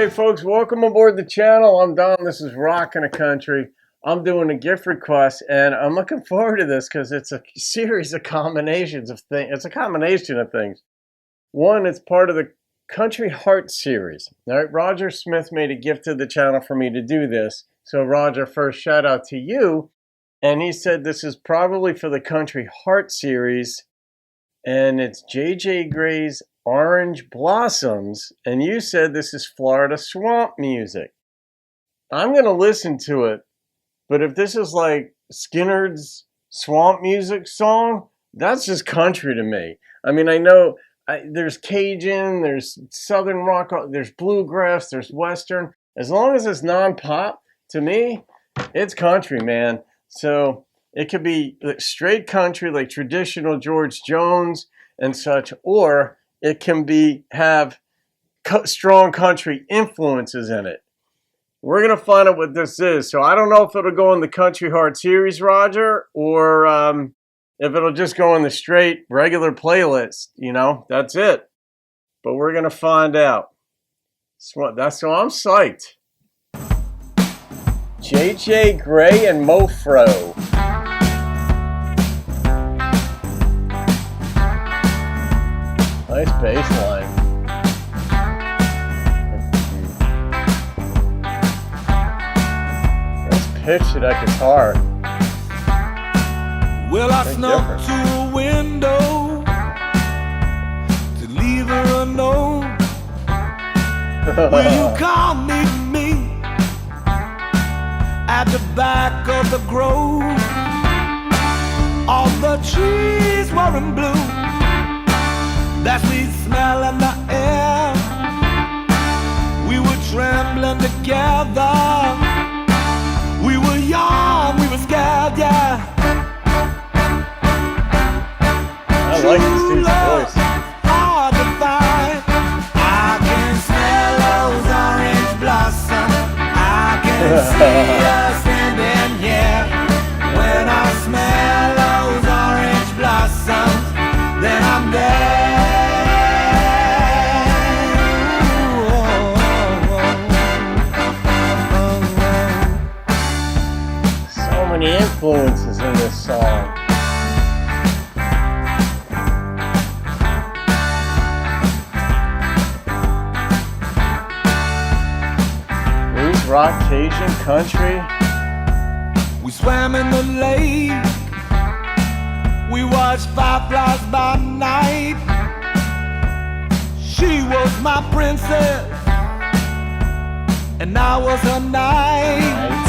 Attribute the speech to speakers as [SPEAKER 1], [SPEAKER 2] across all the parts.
[SPEAKER 1] Hey folks, welcome aboard the channel. I'm Don. This is Rockin' a Country. I'm doing a gift request and I'm looking forward to this because it's a series of combinations of things. It's a combination of things. One, it's part of the Country Heart series. All right, Roger Smith made a gift to the channel for me to do this. So Roger, first shout out to you. And he said this is probably for the Country Heart series. And it's J.J. Gray's Orange Blossoms, and you said this is Florida swamp music. I'm going to listen to it, but if this is like Skinner's swamp music song, that's just country to me. I mean, I know there's Cajun, there's Southern rock, there's bluegrass, there's Western. As long as it's non-pop, to me, it's country, man. So it could be straight country, like traditional George Jones and such, or it can have strong country influences in it. We're going to find out what this is. So I don't know if it'll go in the Country Heart series, Roger, or if it'll just go in the straight regular playlist. You know, that's it. But we're going to find out. So I'm psyched. J.J. Gray and Mofro. Nice bass line. Nice pitch to that guitar.
[SPEAKER 2] Well, I snuck to a window to leave her a note. Will you come meet me at the back of the grove? All the trees were in bloom. That sweet smell in the air. We were trembling together. We were young, we were scared, yeah.
[SPEAKER 1] I like this dude's voice.
[SPEAKER 2] Hard to find. I can smell those orange blossoms. I can see us standing here. When I smell those orange blossoms, then I'm there.
[SPEAKER 1] Influences in this song. Blues, rock, Cajun, country.
[SPEAKER 2] We swam in the lake. We watched fireflies by night. She was my princess, and I was her knight.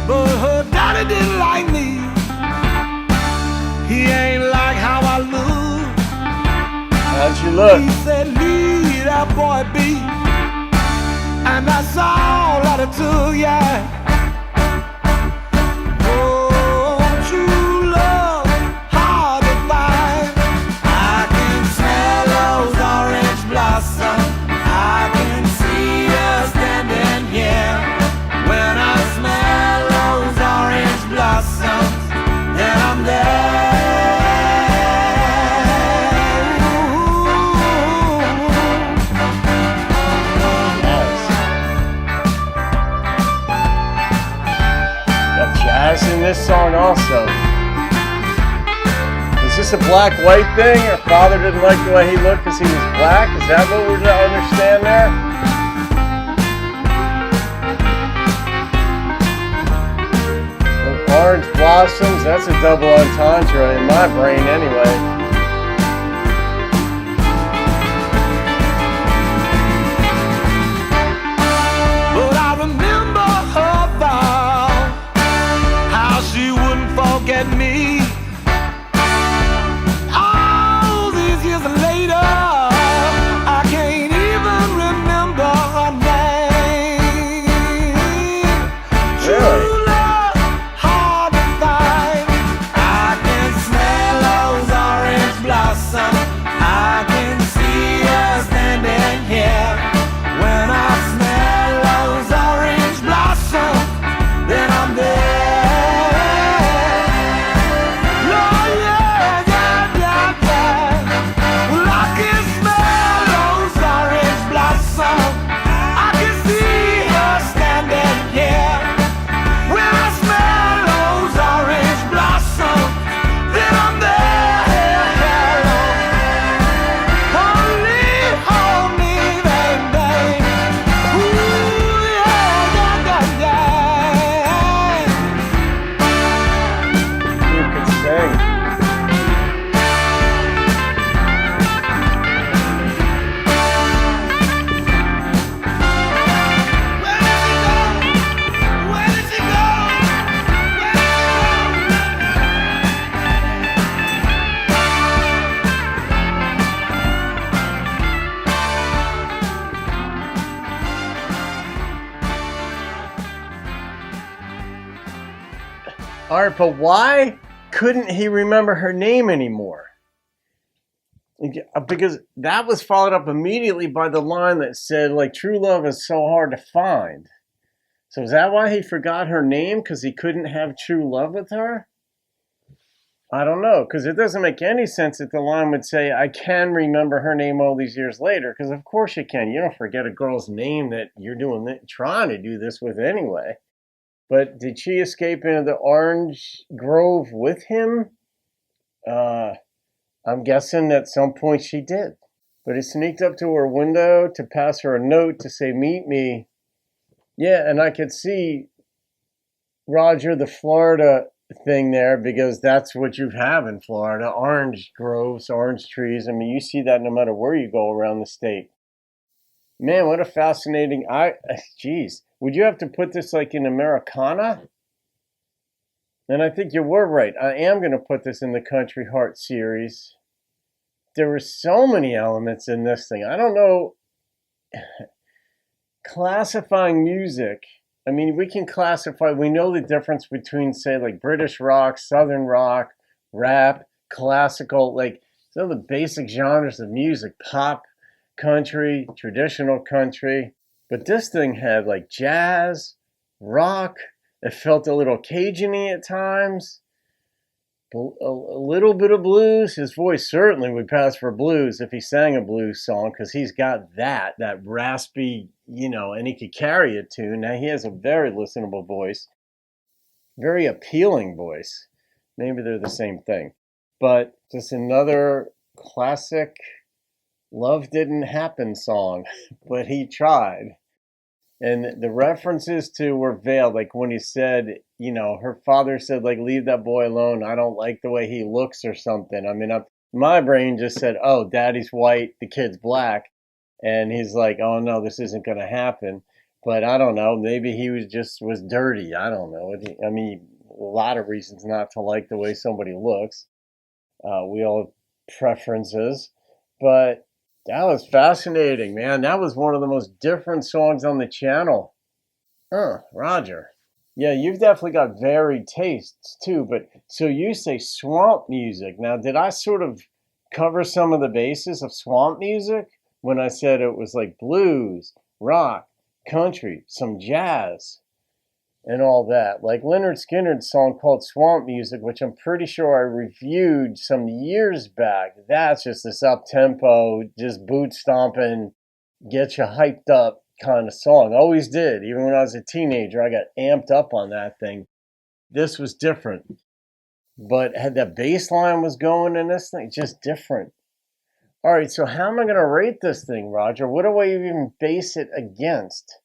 [SPEAKER 2] But her daddy didn't like me. He ain't like how I look.
[SPEAKER 1] How'd you look?
[SPEAKER 2] He said, leave that boy be. And that's all that it took, yeah. Oh, true love, hard to find. I can smell those orange blossoms. I can see her standing here. When I smell orange blossoms, then I'm there.
[SPEAKER 1] Nice. Got jazz in this song also. Is this a black-white thing? Her father didn't like the way he looked because he was black? Is that what we're to understand there? Orange blossoms, that's a double entendre in my brain anyway.
[SPEAKER 2] But I remember her vow, how she wouldn't forget me. All these years later, I can't even remember her name.
[SPEAKER 1] Really? All right, but why couldn't he remember her name anymore? Because that was followed up immediately by the line that said, like, true love is so hard to find. So is that why he forgot her name? Because he couldn't have true love with her? I don't know, because it doesn't make any sense that the line would say, I can remember her name all these years later, because of course you can. You don't forget a girl's name that you're trying to do this with anyway. But did she escape into the orange grove with him? I'm guessing at some point she did. But he sneaked up to her window to pass her a note to say, meet me. Yeah, and I could see, Roger, the Florida thing there, because that's what you have in Florida. Orange groves, orange trees. I mean, you see that no matter where you go around the state. Man, what a fascinating... Geez. Would you have to put this like in Americana? And I think you were right. I am going to put this in the Country Heart series. There were so many elements in this thing. I don't know. Classifying music. I mean, we can classify, we know the difference between, say, like British rock, Southern rock, rap, classical, like some of the basic genres of music, pop, country, traditional country. But this thing had like jazz, rock. It felt a little Cajun-y at times. A little bit of blues. His voice certainly would pass for blues if he sang a blues song, because he's got that raspy, and he could carry a tune. Now he has a very listenable voice, very appealing voice. Maybe they're the same thing. But just another classic Love Didn't Happen song, but he tried. And the references to were veiled, like when he said, her father said, like, leave that boy alone. I don't like the way he looks or something. I mean, my brain just said, oh, daddy's white, the kid's black. And he's like, oh, no, this isn't going to happen. But I don't know. Maybe he was dirty. I don't know. I mean, a lot of reasons not to like the way somebody looks. We all have preferences. But that was fascinating, man. That was one of the most different songs on the channel. Roger. Yeah, you've definitely got varied tastes too, but so you say swamp music. Now, did I sort of cover some of the bases of swamp music when I said it was like blues, rock, country, some jazz, and all that? Like Leonard Skinner's song called Swamp Music, which I'm pretty sure I reviewed some years back. That's just this up-tempo, just boot stomping, get you hyped up kind of song. Always did. Even when I was a teenager, I got amped up on that thing. This was different. But had that bass line was going in this thing, just different. All right, so how am I going to rate this thing, Roger? What do I even base it against?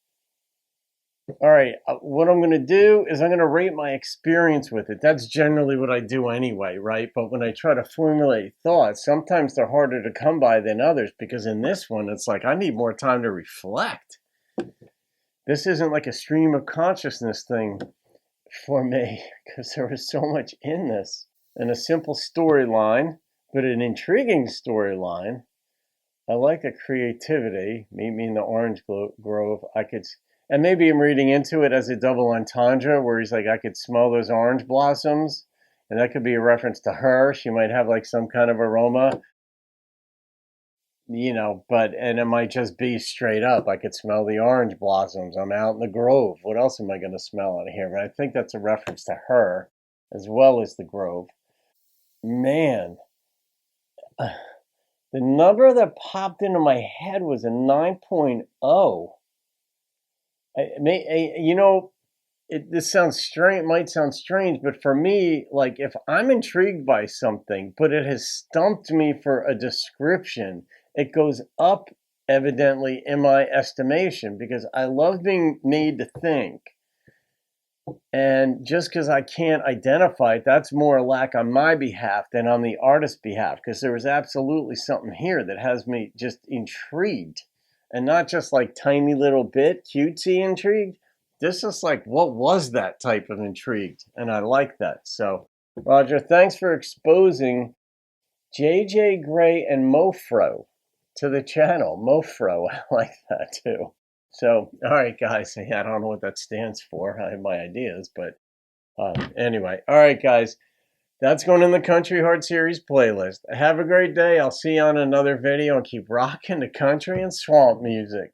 [SPEAKER 1] All right, what I'm going to do is I'm going to rate my experience with it. That's generally what I do anyway, right? But when I try to formulate thoughts, sometimes they're harder to come by than others, because in this one, it's like I need more time to reflect. This isn't like a stream of consciousness thing for me, because there was so much in this. And a simple storyline, but an intriguing storyline. I like the creativity. Meet me in the orange grove. And maybe I'm reading into it as a double entendre, where he's like, I could smell those orange blossoms. And that could be a reference to her. She might have like some kind of aroma, and it might just be straight up. I could smell the orange blossoms. I'm out in the grove. What else am I going to smell out of here? But I think that's a reference to her as well as the grove. Man, the number that popped into my head was a 9.0. This sounds strange, might sound strange, but for me, like if I'm intrigued by something, but it has stumped me for a description, it goes up evidently in my estimation, because I love being made to think. And just because I can't identify it, that's more a lack on my behalf than on the artist's behalf, because there was absolutely something here that has me just intrigued. And not just like tiny little bit cutesy intrigued. This is like, what was that type of intrigued? And I like that. So, Roger, thanks for exposing JJ Gray and Mofro to the channel. Mofro, I like that too. So, all right, guys. Yeah, I don't know what that stands for. I have my ideas, but Anyway, all right, guys. That's going in the Country Hard Series playlist. Have a great day. I'll see you on another video and keep rocking the country and swamp music.